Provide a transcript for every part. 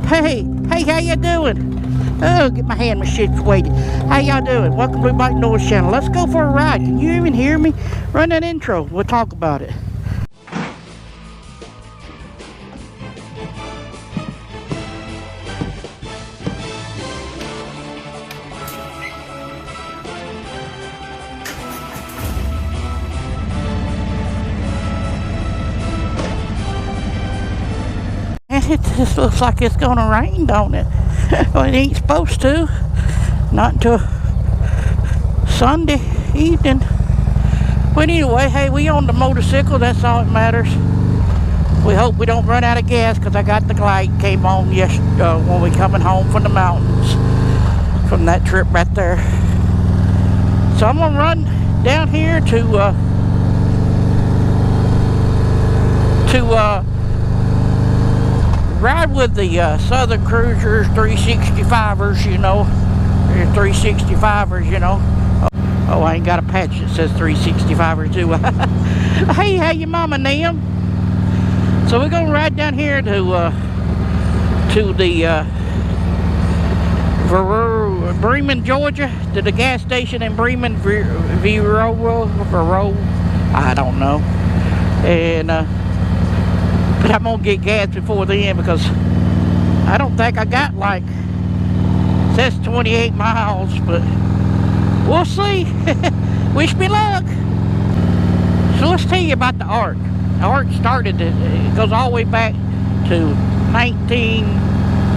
Hey, how you doing? Oh, get my hand situated. How y'all doing? Welcome to Bike Noise Channel. Let's go for a ride. Can you even hear me? Run that intro. We'll talk about it. It just looks like it's gonna rain, don't it? Well, it ain't supposed to. Not until Sunday evening. But anyway, hey, we on the motorcycle. That's all that matters. We hope we don't run out of gas, because I got the light came on when we coming home from the mountains from that trip right there. So I'm gonna run down here to ride with the Southern Cruisers 365ers, you know. 365ers, you know. Oh, I ain't got a patch that says 365er too. Hey, how you mama and them? So we're gonna ride down here to the Bremen, Georgia, to the gas station in Bremen, Vero, I don't know. And but I'm gonna get gas before then, because I don't think I got, like, it says 28 miles, but we'll see. Wish me luck. So let's tell you about the ARK. The ARK started, it goes all the way back to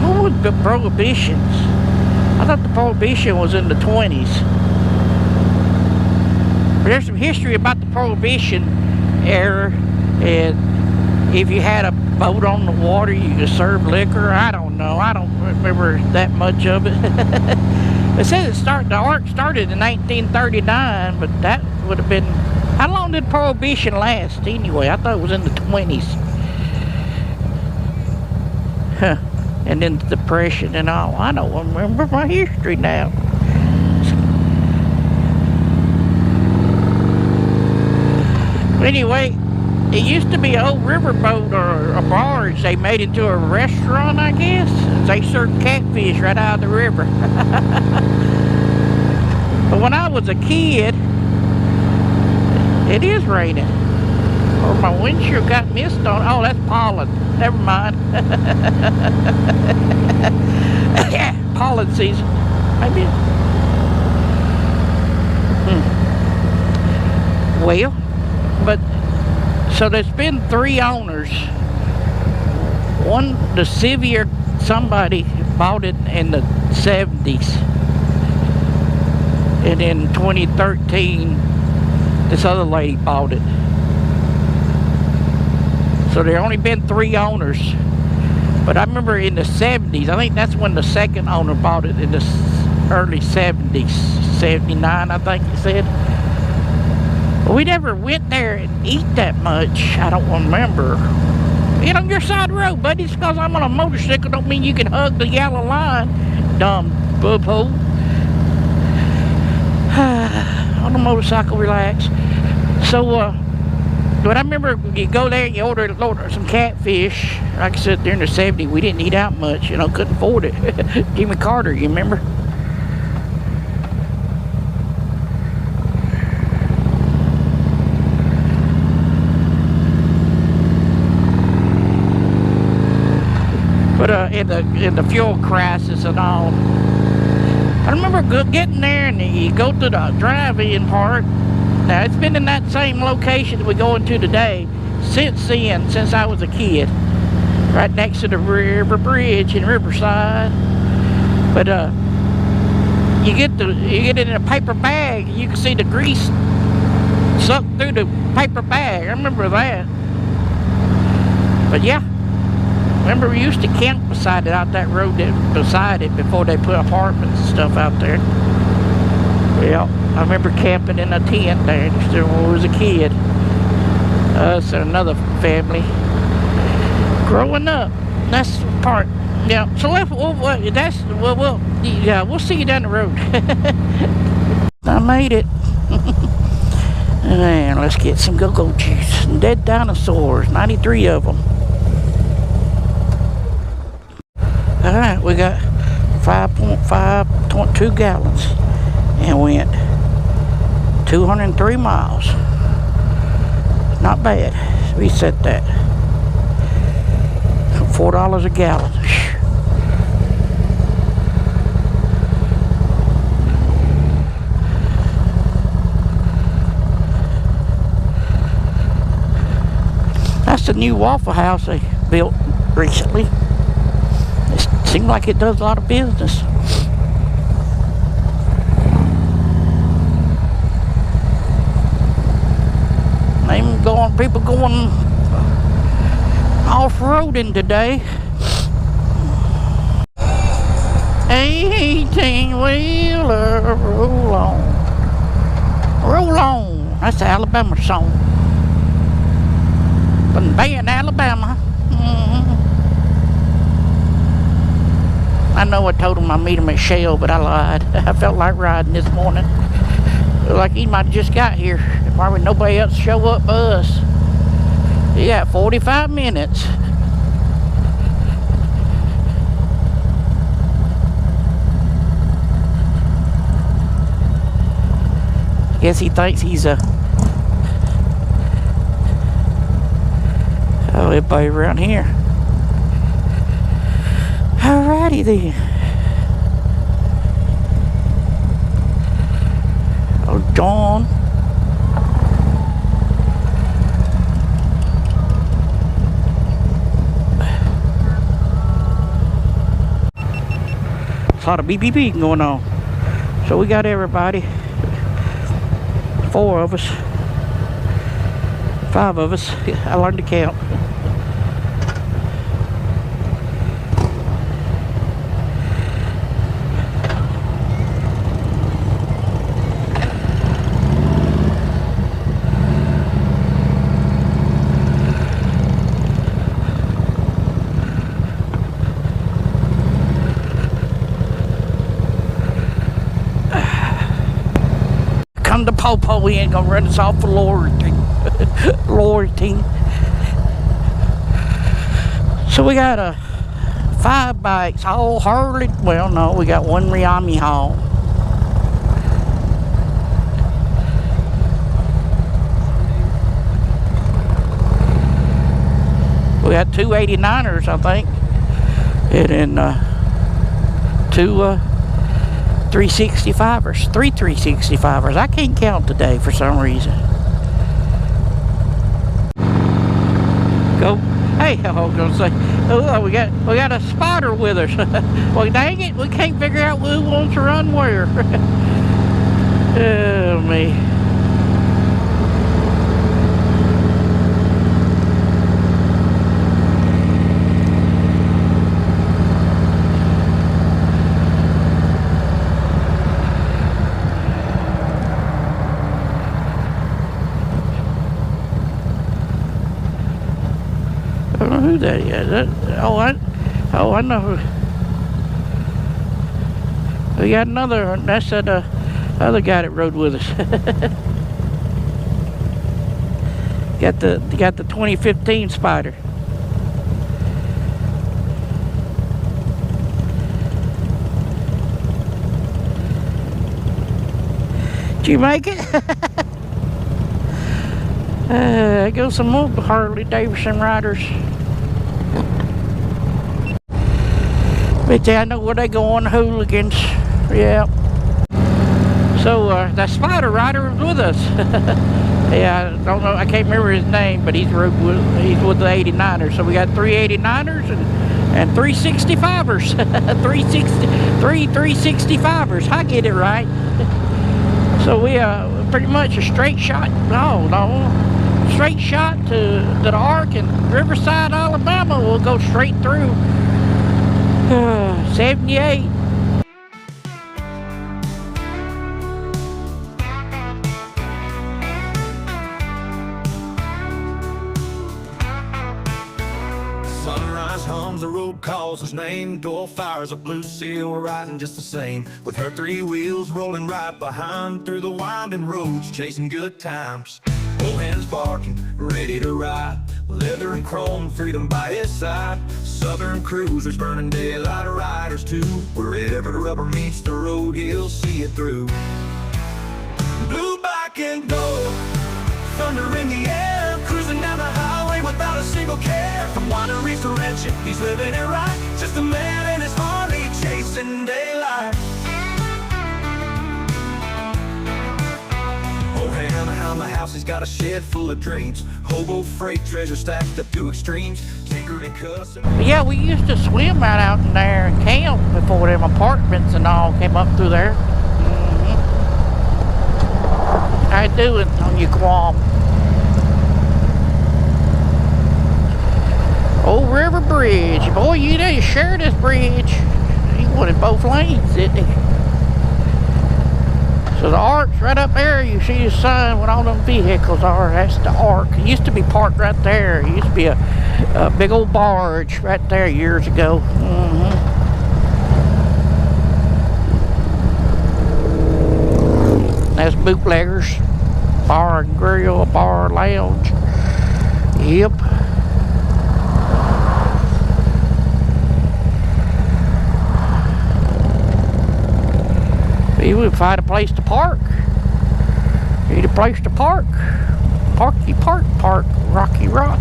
what was the prohibitions? I thought the prohibition was in the 20s. But there's some history about the prohibition era, and if you had a boat on the water, you could serve liquor. I don't know. I don't remember that much of it. It says the ARK started in 1939, but that would have been... How long did Prohibition last anyway? I thought it was in the 20s. Huh. And then the Depression and all. I don't remember my history now. Anyway, it used to be an old riverboat or a barge they made into a restaurant, I guess. They served catfish right out of the river. But when I was a kid, it is raining. Or my windshield got mist on. Oh, that's pollen. Never mind. Pollen season. Maybe. Well, but... So there's been 3 owners. One, the Savor, somebody bought it in the 70s. And in 2013, this other lady bought it. So there only been 3 owners. But I remember in the 70s, I think that's when the second owner bought it, in the early 70s. 79, I think he said. We never went there and eat that much. I don't remember. Get on your side road, buddy. It's because I'm on a motorcycle don't mean you can hug the yellow line. Dumb bubhole. On the motorcycle, relax. So, but I remember you go there and you order some catfish. Like I said, during the 70s, we didn't eat out much. You know, couldn't afford it. Jimmy Carter, you remember? But in the fuel crisis and all, I remember getting there and you go to the drive-in part. Now it's been in that same location that we're going to today since then, since I was a kid, right next to the river bridge in Riverside. But you get it in a paper bag. You can see the grease sucked through the paper bag. I remember that. But yeah. Remember, we used to camp beside it, out that road beside it, before they put apartments and stuff out there. Well, I remember camping in a tent there when I was a kid. Us and another family. Growing up, that's the part. Yeah, so we'll see you down the road. I made it. And let's get some go-go juice. Dead dinosaurs, 93 of them. Alright, we got 5.2 gallons and went 203 miles. Not bad. Reset that. $4 a gallon. That's the new Waffle House they built recently. It seems like it does a lot of business. People going off-roading today. 18-wheeler, roll on. Roll on. That's the Alabama song. From Van, Alabama. I know I told him I'd meet him at Shell, but I lied. I felt like riding this morning. Like he might have just got here. Probably nobody else show up but us. He got 45 minutes. Guess he thinks he's a... Oh, everybody around here. Alrighty then. Oh, John. A lot of BBB going on. So we got everybody. 4 of us. 5 of us. I learned to count. Come to Popo, we ain't gonna run us off for loyalty. Loyalty. So we got 5 bikes, all Harley. Well, no, we got 1 Miami haul. We got 2 89ers, I think, and then 2 365ers, 3 365ers. I can't count today for some reason. Go. Hey, I was gonna say, oh, we got a spotter with us. Well, dang it, we can't figure out who wants to run where. Oh me. I don't know who that is. I know who. We got another. That's that other guy that rode with us. got the 2015 Spider. Did you make it? There goes some more Harley Davidson riders. But yeah, I know where they go on, hooligans. Yeah. So that Spider rider was with us. Yeah, I don't know, I can't remember his name, but he's with the 89ers. So we got 3 89ers and 3 65ers. 3 365ers. I get it right. So we pretty much a straight shot. No. Straight shot to the ARK in Riverside, Alabama. We'll go straight through 78. Sunrise hums, the road calls his name. Door fires a blue seal, we're riding just the same. With her 3 wheels rolling right behind, through the winding roads, chasing good times. Old hands barking, ready to ride. Leather and chrome, freedom by his side. Southern cruisers, burning daylight riders too. Wherever the rubber meets the road, he'll see it through. Blue, black, and gold, thunder in the air, cruising down the highway without a single care. From wineries to ranching, he's living it right. Just a man and his Harley chasing daylight. Oh, Hammer house, he's got a shed full of dreams. Hobo freight treasure stacked up to extremes. Tinkered and cussing. Yeah, we used to swim right out in there and camp before them apartments and all came up through there. How you doing on your Guam? Old River Bridge. Boy, you know you share this bridge. He wanted both lanes, didn't he? So the ARK's right up there. You see the sign when all them vehicles are. That's the ARK. It used to be parked right there. It used to be a big old barge right there years ago. That's Bootleggers Bar and Grill, Bar Lounge. Yep. We would find a place to park. Need a place to park. Parky Park, Park, Rocky Rock.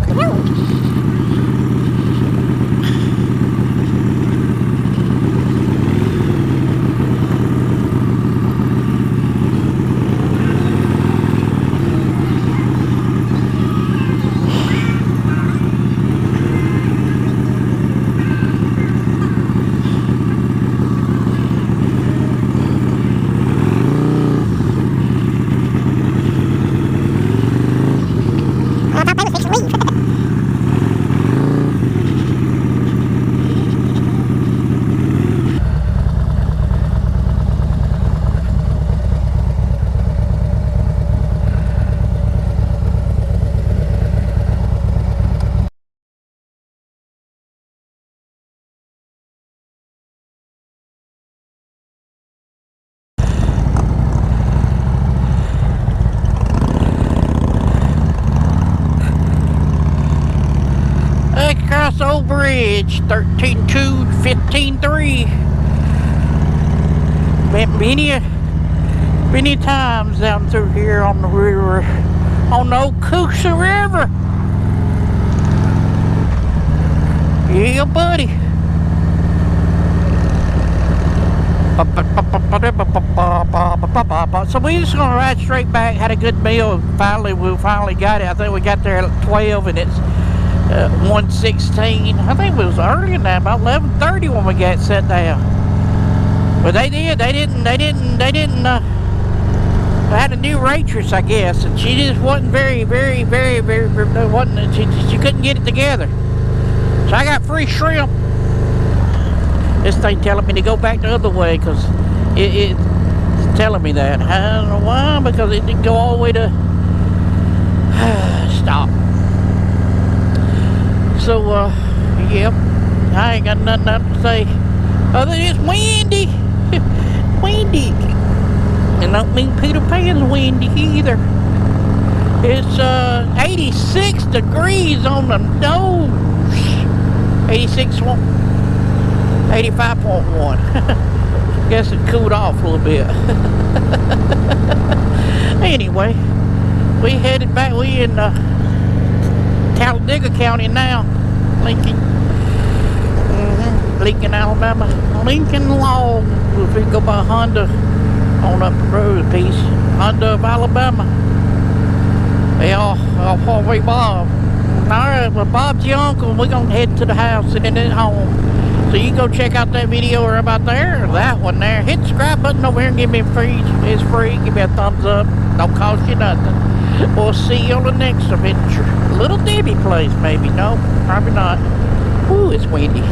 Across old bridge, 13.2, 15.3. Been many times down through here on the river, on the Tallapoosa River. Yeah, buddy. So we just gonna ride straight back. Had a good meal. We finally got it. I think we got there at 12, and it's 1:16. I think it was earlier than that, about 11:30 when we got set down. But they didn't. I had a new waitress, I guess, and she just wasn't very, she couldn't get it together. So I got free shrimp. This thing telling me to go back the other way, because it's telling me that. I don't know why, because it didn't go all the way to stop. So, yep, I ain't got nothing else to say other than it's windy. Windy. And I don't mean Peter Pan's windy either. It's 86 degrees on the nose. 85.1. Guess it cooled off a little bit. Anyway, we headed back. We in Talladega County now. Lincoln, Lincoln, Alabama. Lincoln Long. If we go by Honda on up the road a piece. Honda of Alabama. Yeah, I'll way Bob. Alright, well, Bob's your uncle. We're gonna head to the house and then at home. So you go check out that video or about there, or that one there. Hit the subscribe button over here and give me a free. It's free. Give me a thumbs up. Don't cost you nothing. We'll see you on the next adventure. Little Debbie place, maybe. No, probably not. Ooh, it's windy.